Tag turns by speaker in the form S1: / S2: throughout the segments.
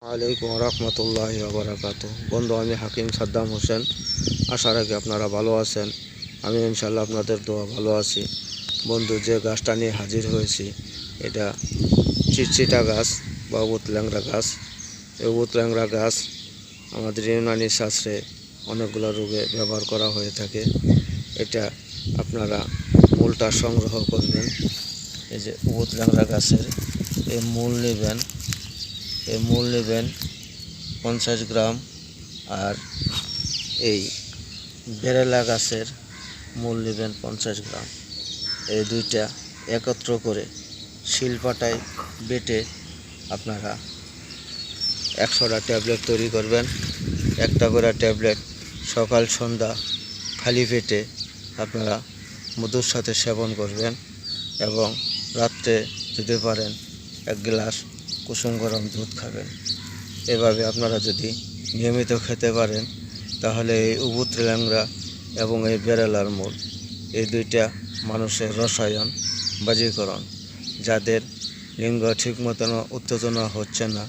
S1: আলাইকুম রহমতুল্লাহি ওয়া বারাকাতুহু। বন্ধু, আমি হাকিম সাদ্দাম হোসেন। আশা রাখি আপনারা ভালো আছেন। আমি ইনশাল্লাহ আপনাদের দোয়া ভালো আছি। বন্ধু, যে গাছটা নিয়ে হাজির হয়েছি এটা চিটচিটা গাছ বা উত ল্যাংড়া গাছ। এই উত ল্যাংড়া গাছ আমাদের ইউনানি শাস্ত্রে অনেকগুলো রোগে ব্যবহার করা হয়ে থাকে। এটা আপনারা মূলটা সংগ্রহ করবেন। এই যে উত ল্যাংড়া গাছের এই মূল নেবেন। 50 গ্রাম, আর এই বেরেলা গাছের মূল নেবেন 50 গ্রাম। এই দুইটা একত্র করে শিলপাটায় বেটে আপনারা 100টা ট্যাবলেট তৈরি করবেন। একটা করে ট্যাবলেট সকাল সন্ধ্যা খালি পেটে আপনারা মধুর সাথে সেবন করবেন, এবং রাত্রে যদি পারেন 1 গ্লাস কুসুম গরম দুধ খাবেন। এভাবে আপনারা যদি নিয়মিত খেতে পারেন তাহলে এই উত ল্যাংড়া এবং এই বেরেলার মূল, এই দুইটা মানুষের রসায়ন বাজীকরণ, যাদের লিঙ্গ ঠিক মতন উত্তেজনা হচ্ছে না,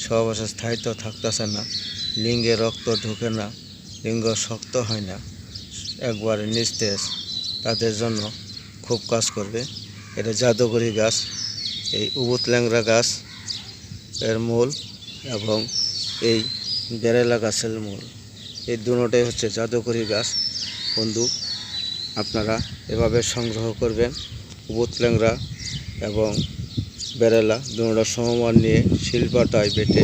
S1: সহবাসে স্থায়িত্ব থাকতেছে না, লিঙ্গে রক্ত ঢুকে না, লিঙ্গ শক্ত হয় না, একবারে নিস্তেজ, তাদের জন্য খুব কাজ করবে। এটা জাদুকরি গাছ। এই উত ল্যাংড়া গাছ এর মূল এবং এই বেরেলা গাছের মূল, এই দুটোটাই হচ্ছে জাদুকরি গাছ। বন্ধু, আপনারা এভাবে সংগ্রহ করবেন। উত ল্যাংড়া এবং বেরেলা দুটোটা সমমান নিয়ে শিলপাটায় বেটে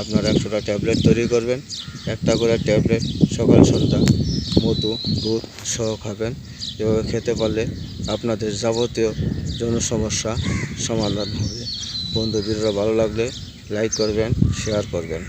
S1: আপনারা 100টা ট্যাবলেট তৈরি করবেন। একটা করে ট্যাবলেট সকাল সন্ধ্যা মধু দুধ সহ খাবেন। এভাবে খেতে পারলে আপনাদের যাবতীয় যৌন সমস্যা সমাধান হবে। বন্ধু, ভিডিওটা ভালো লাগলে লাইক করবেন, শেয়ার করবেন।